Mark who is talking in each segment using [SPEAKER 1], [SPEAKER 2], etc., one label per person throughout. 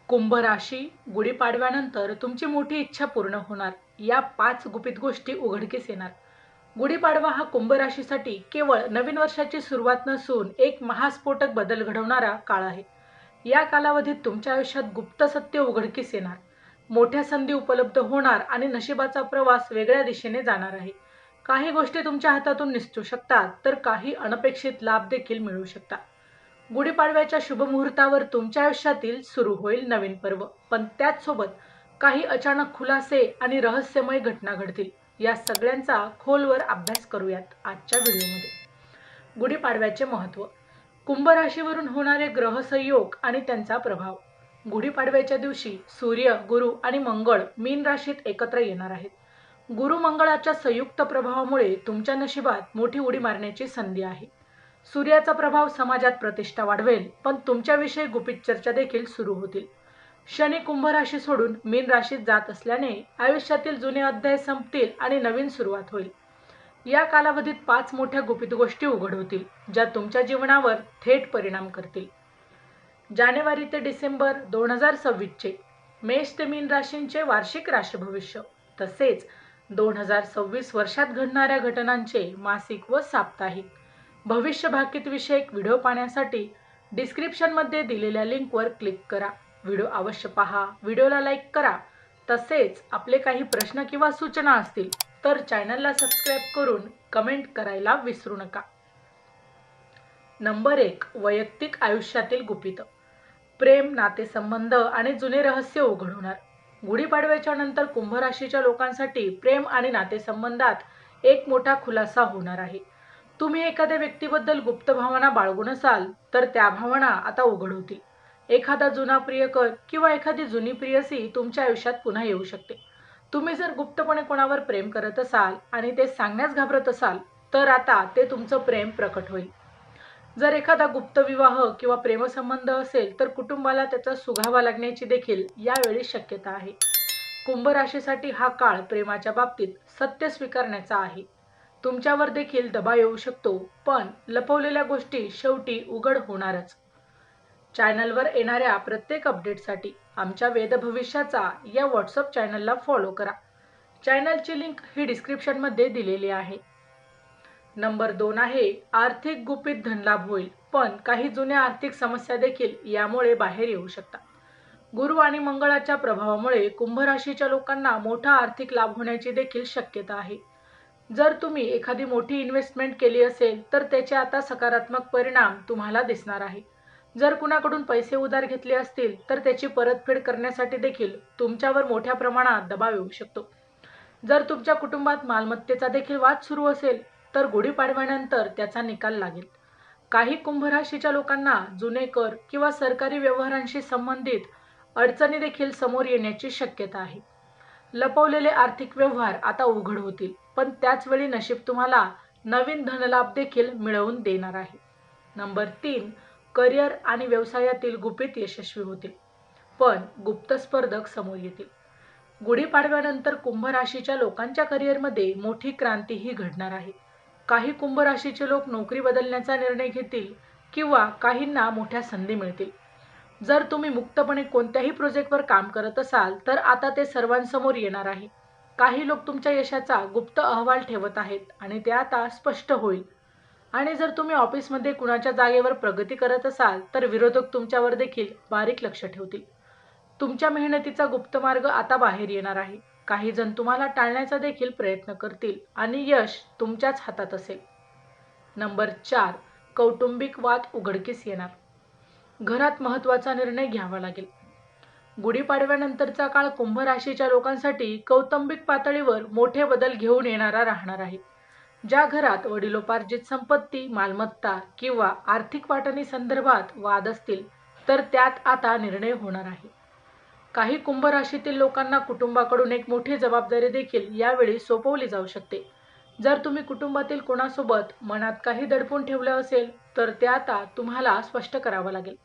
[SPEAKER 1] कुंभ राशी गुढीपाडव्यानंतर तुमची मोठी इच्छा पूर्ण होणार. या 5 गुपित गोष्टी उघडकीस येणार. गुढीपाडवा हा कुंभ राशीसाठी केवळ नवीन वर्षाची सुरुवात नसून एक महास्फोटक बदल घडवणारा काळ आहे. या कालावधीत तुमच्या आयुष्यात गुप्त सत्य उघडकीस येणार. मोठ्या संधी उपलब्ध होणार आणि नशिबाचा प्रवास वेगळ्या दिशेने जाणार आहे. काही गोष्टी तुमच्या हातातून निसटू शकतात, तर काही अनपेक्षित लाभ देखील मिळू शकतात. गुढीपाडव्याच्या शुभ मुहूर्तावर तुमच्या आयुष्यातील सुरू होईल नवीन पर्व, पण त्याचसोबत काही अचानक खुलासे आणि रहस्यमय घटना घडतील. या सगळ्यांचा खोलवर अभ्यास करूयात आजच्या व्हिडिओमध्ये. गुढीपाडव्याचे महत्त्व, कुंभ राशीवरून होणारे ग्रह संयोग आणि त्यांचा प्रभाव. गुढीपाडव्याच्या दिवशी सूर्य, गुरु आणि मंगळ मीन राशीत एकत्र येणार आहेत. गुरु मंगळाच्या संयुक्त प्रभावामुळे तुमच्या नशिबात मोठी उडी मारण्याची संधी आहे. सूर्याचा प्रभाव समाजात प्रतिष्ठा वाढवेल, पण तुमच्याविषयी गुपित चर्चा देखील सुरू होतील. शनी कुंभ राशी सोडून मीन राशीत जात असल्याने आयुष्यातील जुने अध्याय संपतील आणि नवीन सुरुवात होईल. या कालावधीत 5 मोठ्या गुपित गोष्टी उघड होतील, ज्या तुमच्या जीवनावर थेट परिणाम करतील. जानेवारी ते डिसेंबर 2026 चे मेष ते मीन राशींचे वार्षिक राशी भविष्य, तसेच 2026 वर्षात घडणाऱ्या घटनांचे मासिक व साप्ताहिक भविष्य भाकीत विषयक व्हिडिओ पाहण्यासाठी डिस्क्रिप्शनमध्ये दिलेल्या लिंकवर क्लिक करा. व्हिडिओ अवश्य पहा, व्हिडिओला लाईक करा. तसेच आपले काही प्रश्न किंवा सूचना असतील तर चॅनलला सबस्क्राईब करून कमेंट करायला विसरू नका. नंबर 1. वैयक्तिक आयुष्यातील गुपित. प्रेम, नातेसंबंध आणि जुने रहस्य उघड होणार. गुढीपाडव्याच्या नंतर कुंभ राशीच्या लोकांसाठी प्रेम आणि नातेसंबंधात एक मोठा खुलासा होणार आहे. तुम्ही एखाद्या व्यक्तीबद्दल गुप्त भावना बाळगून असाल तर त्या भावना आता उघड होतील. एखादा जुना प्रियकर किंवा एखादी जुनी प्रियसी तुमच्या आयुष्यात पुन्हा येऊ शकते. तुम्ही जर गुप्तपणे कोणावर प्रेम करत असाल आणि ते सांगण्यास घाबरत असाल तर आता ते तुमचं प्रेम प्रकट होईल. जर एखादा गुप्त विवाह किंवा प्रेमसंबंध असेल तर कुटुंबाला त्याचा सुगावा लागण्याची देखील यावेळी शक्यता आहे. कुंभ राशीसाठी हा काळ प्रेमाच्या बाबतीत सत्य स्वीकारण्याचा आहे. तुमच्यावर देखील दबाव येऊ शकतो, पण लपवलेल्या गोष्टी शेवटी उघड होणारच. चॅनलवर येणाऱ्या प्रत्येक अपडेटसाठी आमच्या वेद भविष्याचा या व्हॉट्सअप चॅनलला फॉलो करा. चॅनलची लिंक ही डिस्क्रिप्शनमध्ये दिलेली आहे. नंबर 2 आहे आर्थिक गुपित धनलाभ होईल, पण काही जुन्या आर्थिक समस्या देखील यामुळे बाहेर येऊ शकतात. गुरु आणि मंगळाच्या प्रभावामुळे कुंभ राशीच्या लोकांना मोठा आर्थिक लाभ होण्याची देखील शक्यता आहे. जर तुम्ही एखादी मोठी इन्व्हेस्टमेंट केली असेल तर त्याचे आता सकारात्मक परिणाम तुम्हाला दिसणार आहे. जर कुणाकडून पैसे उधार घेतले असतील तर त्याची परतफेड करण्यासाठी देखील तुमच्यावर मोठ्या प्रमाणात दबाव येऊ शकतो. जर तुमच्या कुटुंबात मालमत्तेचा देखील वाद सुरू असेल तर गुढीपाडव्यानंतर त्याचा निकाल लागेल. काही कुंभ राशीच्या लोकांना जुने कर किंवा सरकारी व्यवहारांशी संबंधित अडचणी देखील समोर येण्याची शक्यता आहे. लपवलेले आर्थिक व्यवहार आता उघड होतील, पण त्याच वेळी नशीब तुम्हाला नवीन धनलाभ देखील मिळवून देणार आहे. नंबर 3. करिअर आणि व्यवसायातील गुपित यशस्वी होतील, पण गुप्त स्पर्धक समोर येतील. गुढीपाडव्यानंतर कुंभ राशीच्या लोकांच्या करिअरमध्ये मोठी क्रांतीही घडणार आहे. काही कुंभ राशीचे लोक नोकरी बदलण्याचा निर्णय घेतील किंवा काहींना मोठ्या संधी मिळतील. जर तुम्ही मुक्तपणे कोणत्याही प्रोजेक्टवर काम करत असाल तर आता ते सर्वांसमोर येणार आहे. काही लोक तुमच्या यशाचा गुप्त अहवाल ठेवत आहेत आणि ते आता स्पष्ट होईल. आणि जर तुम्ही ऑफिसमध्ये कुणाच्या जागेवर प्रगती करत असाल तर विरोधक तुमच्यावर देखील बारीक लक्ष ठेवतील. तुमच्या मेहनतीचा गुप्त मार्ग आता बाहेर येणार आहे. काही जण तुम्हाला टाळण्याचा देखील प्रयत्न करतील आणि यश तुमच्याच हातात असेल. नंबर 4. कौटुंबिक वाद उघडकीस येणार. घरात महत्त्वाचा निर्णय घ्यावा लागेल. गुढीपाडव्यानंतरचा काळ कुंभ राशीच्या लोकांसाठी कौटुंबिक पातळीवर मोठे बदल घेऊन येणारा राहणार आहे. ज्या घरात वडिलोपार्जित संपत्ती, मालमत्ता किंवा आर्थिक वाटणी संदर्भात वाद असतील तर त्यात आता निर्णय होणार आहे. काही कुंभ राशीतील लोकांना कुटुंबाकडून एक मोठी जबाबदारी देखील यावेळी सोपवली जाऊ शकते. जर तुम्ही कुटुंबातील कोणासोबत मनात काही दडपून ठेवलं असेल तर ते आता तुम्हाला स्पष्ट करावं लागेल.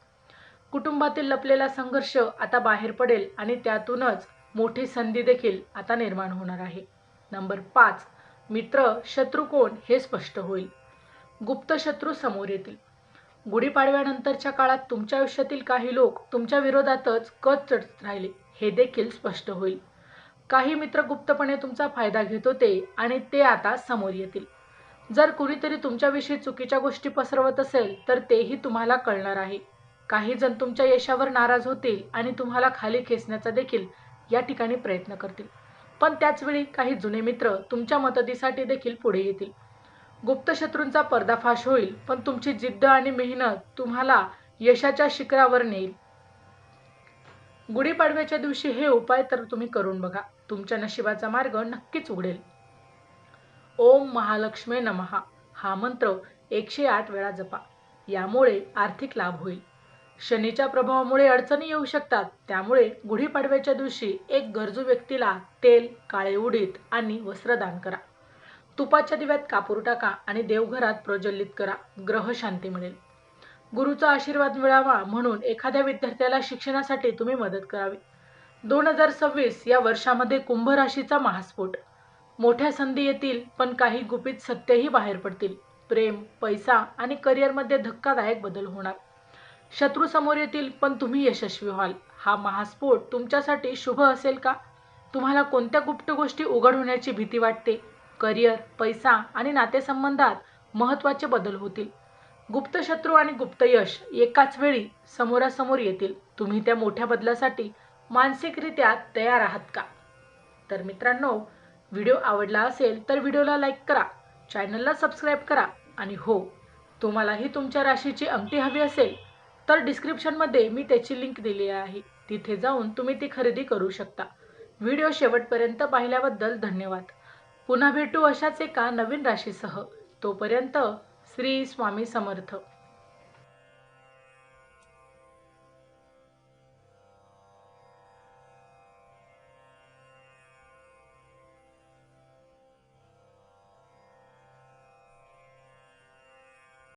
[SPEAKER 1] कुटुंबातील लपलेला संघर्ष आता बाहेर पडेल आणि त्यातूनच मोठी संधी देखील आता निर्माण होणार आहे. नंबर 5. मित्र, शत्रू कोण हे स्पष्ट होईल. गुप्त शत्रू समोर येतील. गुढीपाडव्यानंतरच्या काळात तुमच्या आयुष्यातील काही लोक तुमच्या विरोधातच कच चढत राहिले हे देखील स्पष्ट होईल. काही मित्र गुप्तपणे तुमचा फायदा घेत होते आणि ते आता समोर येतील. जर कुणीतरी तुमच्याविषयी चुकीच्या गोष्टी पसरवत असेल तर तेही तुम्हाला कळणार आहे. काही जण तुमच्या यशावर नाराज होतील आणि तुम्हाला खाली खेचण्याचा देखील या ठिकाणी प्रयत्न करतील. पण त्याच वेळी काही जुने मित्र तुमच्या मदतीसाठी देखील पुढे येतील. गुप्त शत्रूंचा पर्दाफाश होईल, पण तुमची जिद्द आणि मेहनत तुम्हाला यशाच्या शिखरावर नेईल. गुढीपाडव्याच्या दिवशी हे उपाय तर तुम्ही करून बघा. तुमच्या नशिबाचा मार्ग नक्कीच उघडेल. ओम महालक्ष्मी नमः हा मंत्र 108 वेळा जपा. यामुळे आर्थिक लाभ होईल. शनीच्या प्रभावामुळे अडचणी येऊ शकतात, त्यामुळे गुढीपाडव्याच्या दिवशी एक गरजू व्यक्तीला तेल, काळे उडीद आणि वस्त्र दान करा. तुपाच्या दिव्यात कापूर टाका आणि देवघरात प्रज्वलित करा. ग्रह शांती मिळेल. गुरुचा आशीर्वाद मिळावा म्हणून एखाद्या विद्यार्थ्याला शिक्षणासाठी तुम्ही मदत करावी. 2026 या वर्षामध्ये कुंभ राशीचा महास्फोट. मोठ्या संधी येतील, पण काही गुपित सत्यही बाहेर पडतील. प्रेम, पैसा आणि करिअरमध्ये धक्कादायक बदल होणार. शत्रू समोर येतील, पण तुम्ही यशस्वी व्हाल. हा महास्फोट तुमच्यासाठी शुभ असेल का? तुम्हाला कोणत्या गुप्त गोष्टी उघड होण्याची भीती वाटते? करिअर, पैसा आणि नातेसंबंधात महत्त्वाचे बदल होतील. गुप्त शत्रू आणि गुप्त यश एकाच वेळी समोरासमोर येतील. तुम्ही त्या मोठ्या बदलासाठी मानसिकरित्या तयार आहात का? तर मित्रांनो, व्हिडिओ आवडला असेल तर व्हिडिओला लाईक करा, चॅनलला सबस्क्राईब करा आणि हो, तुम्हालाही तुमच्या राशीची अंगठी हवी असेल तर डिस्क्रिप्शनमध्ये मी त्याची लिंक दिली आहे. तिथे जाऊन तुम्ही ती खरेदी करू शकता. व्हिडिओ शेवटपर्यंत पाहिल्याबद्दल धन्यवाद. पुन्हा भेटू अशाच एका नवीन राशीसह. तोपर्यंत श्री स्वामी समर्थ.